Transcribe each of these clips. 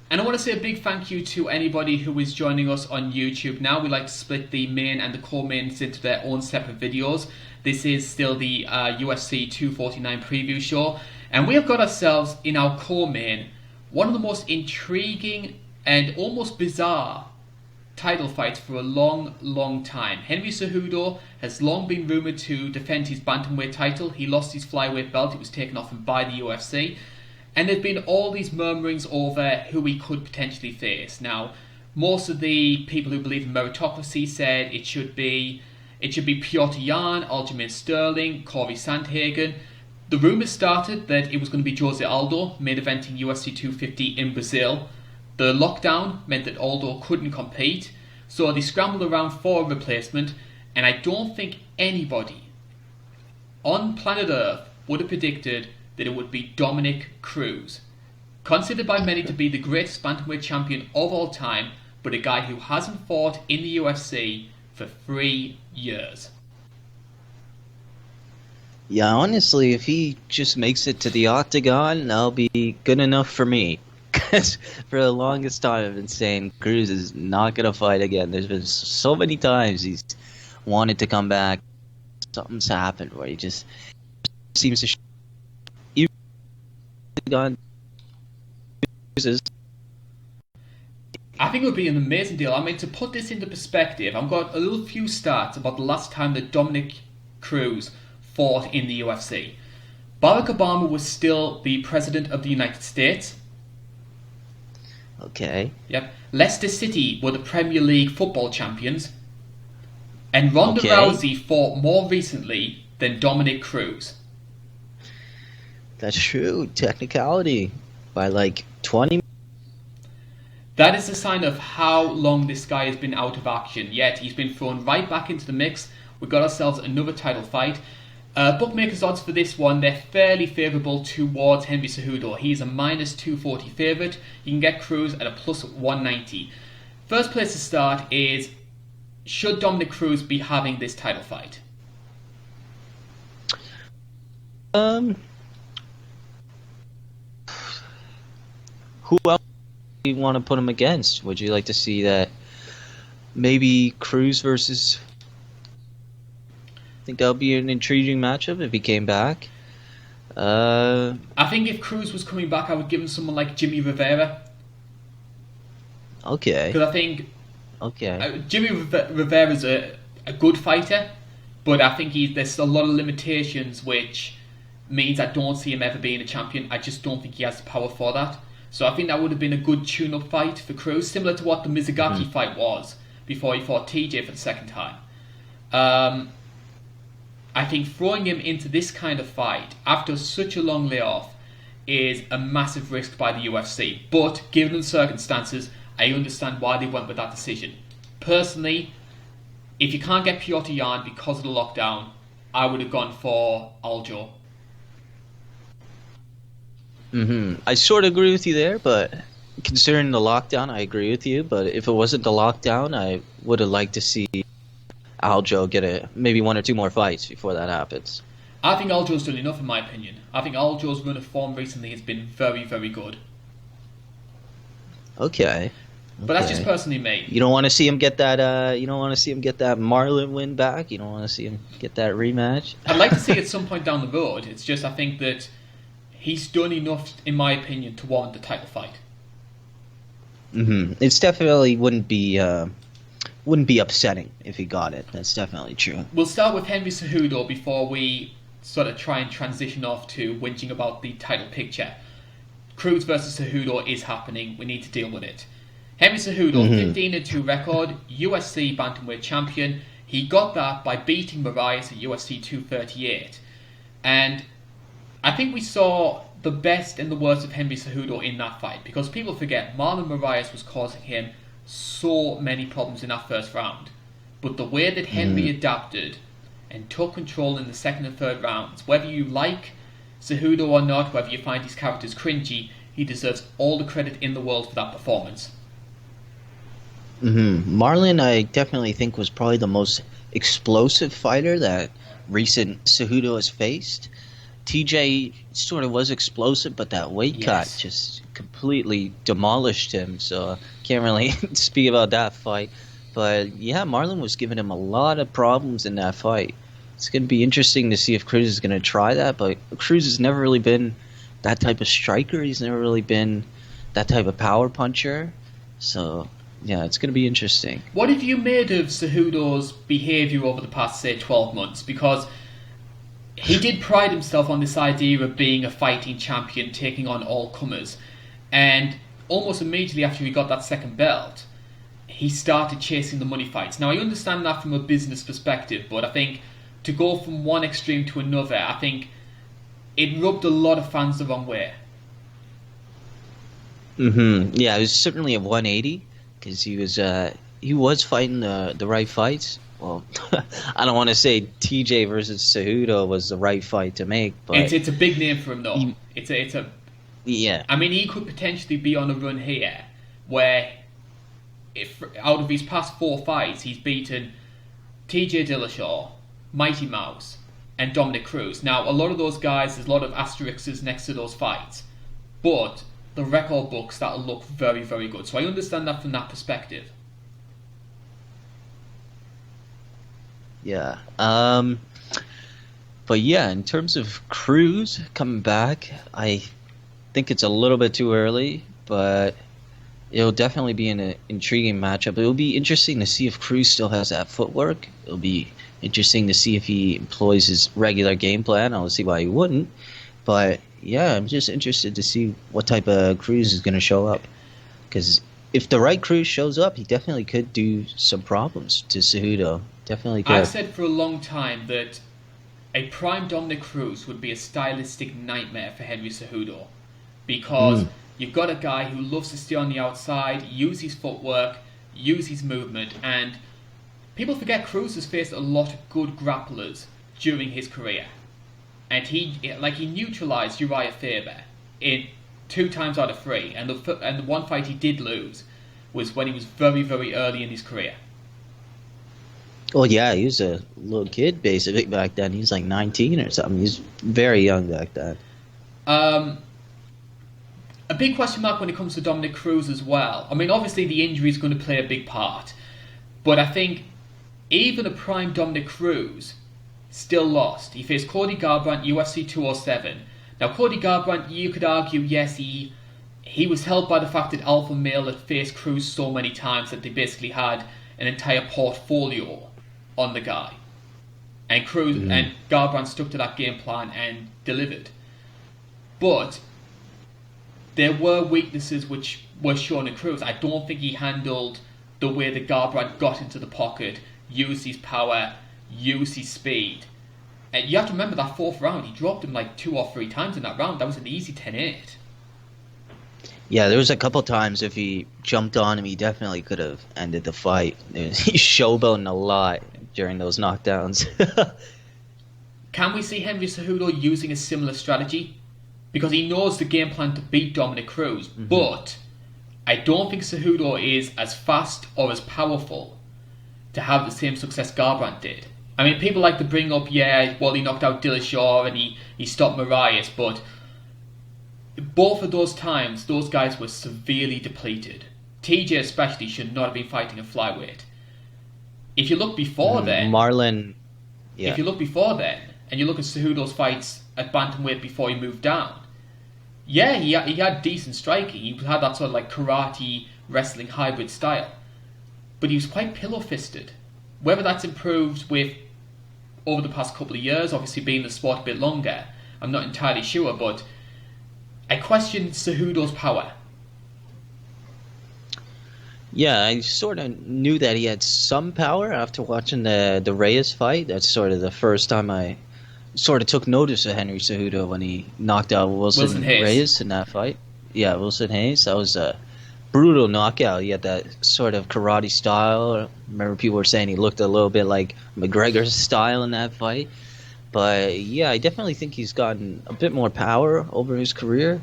And I want to say a big thank you to anybody who is joining us on YouTube. Now we like to split the main and the co-mains into their own separate videos. This is still the UFC 249 preview show. And we have got ourselves in our co-main one of the most intriguing and almost bizarre title fights for a long time. Henry Cejudo has long been rumoured to defend his Bantamweight title. He lost his flyweight belt. It was taken off him by the UFC. And there's been all these murmurings over who he could potentially face. Now, most of the people who believe in meritocracy said it should be Piotr Jan, Aljamain Sterling, Corey Sandhagen. The rumours started that it was going to be Jose Aldo, main eventing UFC 250 in Brazil. The lockdown meant that Aldo couldn't compete, so they scrambled around for a replacement, and I don't think anybody on planet Earth would have predicted that it would be Dominick Cruz, considered by many to be the greatest bantamweight champion of all time, but a guy who hasn't fought in the UFC for 3 years. Yeah, honestly, if he just makes it to the octagon, that'll be good enough for me. Because for the longest time I've been saying Cruz is not going to fight again. There's been so many times he's wanted to come back. Something's happened where he just seems to gone. I think it would be an amazing deal. I mean, to put this into perspective, I've got a little few stats about the last time that Dominick Cruz fought in the UFC. Barack Obama was still the President of the United States. Okay. Yep. Leicester City were the Premier League football champions. And Ronda Okay. Rousey fought more recently than Dominick Cruz. That's true. Technicality. By like 20. That is a sign of how long this guy has been out of action. Yet he's been thrown right back into the mix. We've got ourselves another title fight. Bookmakers' odds for this one, they're fairly favourable towards Henry Cejudo. He's a minus 240 favourite. You can get Cruz at a plus 190. First place to start is, should Dominick Cruz be having this title fight? Who else do you want to put him against? Would you like to see that maybe Cruz versus... I think that would be an intriguing matchup if he came back. I think if Cruz was coming back, I would give him someone like Jimmy Rivera. Okay. Because I think Okay. Jimmy Rivera's a good fighter, but I think there's a lot of limitations, which means I don't see him ever being a champion. I just don't think he has the power for that. So I think that would have been a good tune-up fight for Cruz, similar to what the Mizugaki fight was before he fought TJ for the second time. I think throwing him into this kind of fight after such a long layoff is a massive risk by the UFC. But given the circumstances, I understand why they went with that decision. Personally, if you can't get Piotr Jan because of the lockdown, I would have gone for Aljo. I sort of agree with you there, but considering the lockdown, I agree with you. But if it wasn't the lockdown, I would have liked to see Aljo get maybe one or two more fights before that happens. I think Aljo's done enough in my opinion. I think Aljo's run of form recently has been very, very good. Okay. But that's just personally me. You don't want to see him get that. You don't want to see him get that Marlon win back. You don't want to see him get that rematch. I'd like to see it at some point down the road. It's just I think that he's done enough, in my opinion, to warrant the title fight. It's definitely wouldn't be upsetting if he got it. That's definitely true. We'll start with Henry Cejudo before we sort of try and transition off to whinging about the title picture. Cruz versus Cejudo is happening. We need to deal with it. Henry Cejudo, 15-2 record, UFC Bantamweight champion. He got that by beating Moraes at UFC 238. And I think we saw the best and the worst of Henry Cejudo in that fight, because people forget Marlon Moraes was causing him so many problems in that first round. But the way that Henry adapted and took control in the second and third rounds, whether you like Cejudo or not, whether you find his characters cringy, he deserves all the credit in the world for that performance. Marlon, I definitely think, was probably the most explosive fighter that recent Cejudo has faced. TJ sort of was explosive, but that weight cut Yes. just completely demolished him. So can't really speak about that fight. But yeah, Marlon was giving him a lot of problems in that fight. It's going to be interesting to see if Cruz is going to try that. But Cruz has never really been that type of striker. He's never really been that type of power puncher. So yeah, it's going to be interesting. What have you made of Cejudo's behaviour over the past, say, 12 months? Because he did pride himself on this idea of being a fighting champion, taking on all comers. And almost immediately after he got that second belt, he started chasing the money fights. Now, I understand that from a business perspective, but I think to go from one extreme to another, I think it rubbed a lot of fans the wrong way. Yeah, it was certainly a 180 because he was fighting the right fights. Well, I don't want to say TJ versus Cejudo was the right fight to make, but It's a big name for him, though. Yeah. I mean, he could potentially be on a run here where, if out of his past 4 fights, he's beaten TJ Dillashaw, Mighty Mouse, and Dominick Cruz. Now, a lot of those guys, there's a lot of asterisks next to those fights, but the record books that'll look very, very good. So I understand that from that perspective. Yeah. But yeah, in terms of Cruz coming back, I think it's a little bit too early, but it'll definitely be an intriguing matchup. It'll be interesting to see if Cruz still has that footwork. It'll be interesting to see if he employs his regular game plan. I don't see why he wouldn't. But yeah, I'm just interested to see what type of Cruz is going to show up. Because if the right Cruz shows up, he definitely could do some problems to Cejudo. Definitely could. I've said for a long time that a prime Dominick Cruz would be a stylistic nightmare for Henry Cejudo, because you've got a guy who loves to stay on the outside, use his footwork, use his movement, and people forget Cruz has faced a lot of good grapplers during his career, and he neutralized Uriah Faber in 2 times out of 3, and the one fight he did lose was when he was very, very early in his career. Oh yeah, he was a little kid basically back then. He was like 19 or something. He was very young back then. A big question mark when it comes to Dominick Cruz as well. I mean, obviously the injury is going to play a big part, but I think even a prime Dominick Cruz still lost. He faced Cody Garbrandt, UFC 207. Now, Cody Garbrandt, you could argue, yes, he was helped by the fact that Alpha Male had faced Cruz so many times that they basically had an entire portfolio on the guy. And Cruz and Garbrandt stuck to that game plan and delivered. But there were weaknesses which were shown in Cruz. I don't think he handled the way that Garbrandt got into the pocket, used his power, used his speed. And you have to remember that 4th round, he dropped him like 2 or 3 times in that round. That was an easy 10-8. Yeah, there was a couple times if he jumped on him, he definitely could have ended the fight. He's showboating a lot during those knockdowns. Can we see Henry Cejudo using a similar strategy? Because he knows the game plan to beat Dominick Cruz, but I don't think Cejudo is as fast or as powerful to have the same success Garbrandt did. I mean, people like to bring up, he knocked out Dillashaw and he stopped Marias, but both of those times, those guys were severely depleted. TJ especially should not have been fighting a flyweight. If you look before then... Marlon... Yeah. If you look before then, and you look at Cejudo's fights at bantamweight before he moved down, he had decent striking. He had that sort of like karate, wrestling hybrid style. But he was quite pillow-fisted. Whether that's improved with over the past couple of years, obviously being in the sport a bit longer, I'm not entirely sure, but I question Cejudo's power. Yeah, I sort of knew that he had some power after watching the Reyes fight. That's sort of the first time I sort of took notice of Henry Cejudo when he knocked out Wilson Reyes in that fight. Yeah, Wilson Hayes. That was a brutal knockout. He had that sort of karate style. I remember people were saying he looked a little bit like McGregor's style in that fight. But yeah, I definitely think he's gotten a bit more power over his career.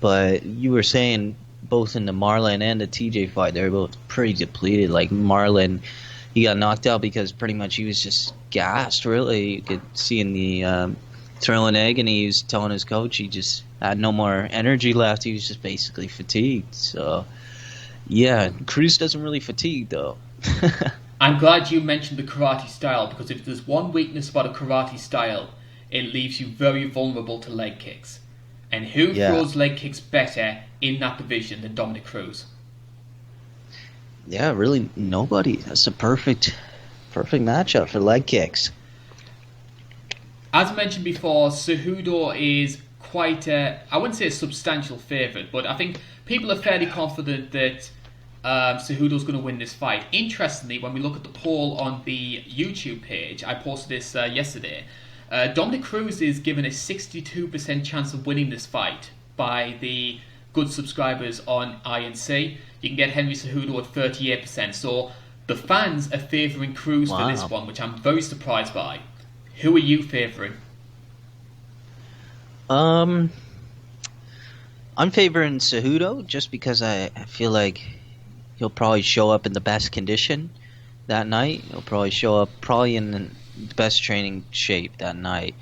But you were saying both in the Marlon and the TJ fight, they were both pretty depleted. Like Marlon, he got knocked out because pretty much he was just gassed, really. You could see in the throw an egg, and he was telling his coach he just had no more energy left. He was just basically fatigued. So, yeah, Cruz doesn't really fatigue, though. I'm glad you mentioned the karate style, because if there's one weakness about a karate style, it leaves you very vulnerable to leg kicks. And who throws leg kicks better in that division than Dominick Cruz? Yeah, really nobody. That's a perfect matchup for leg kicks. As mentioned before, Cejudo is quite a, I wouldn't say a substantial favourite, but I think people are fairly confident that Cejudo's going to win this fight. Interestingly, when we look at the poll on the YouTube page, I posted this yesterday, Dominick Cruz is given a 62% chance of winning this fight by the good subscribers on INC. You can get Henry Cejudo at 38%. So the fans are favouring Cruz for this one, which I'm very surprised by. Who are you favouring? I'm favoring Cejudo just because I feel like he'll probably show up in the best condition that night. He'll probably show up in the best training shape that night.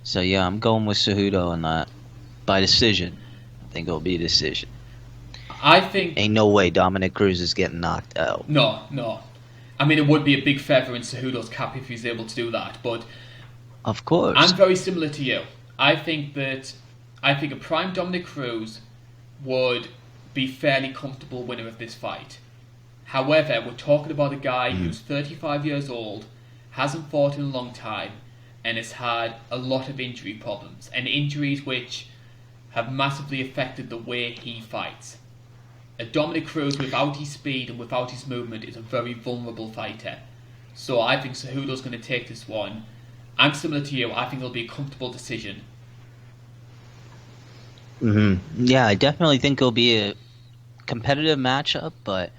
So yeah, I'm going with Cejudo on that by decision. I think it'll be a decision. I think ain't no way Dominick Cruz is getting knocked out. No. I mean, it would be a big feather in Cejudo's cap if he's able to do that, but of course, I'm very similar to you. I think a prime Dominick Cruz would be fairly comfortable winner of this fight. However, we're talking about a guy who's 35 years old, hasn't fought in a long time, and has had a lot of injury problems, and injuries which have massively affected the way he fights. A Dominick Cruz without his speed and without his movement is a very vulnerable fighter. So I think Cejudo's going to take this one. I'm similar to you. I think it'll be a comfortable decision. Yeah, I definitely think it'll be a competitive matchup, but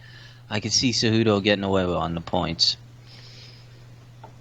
I can see Cejudo getting away on the points.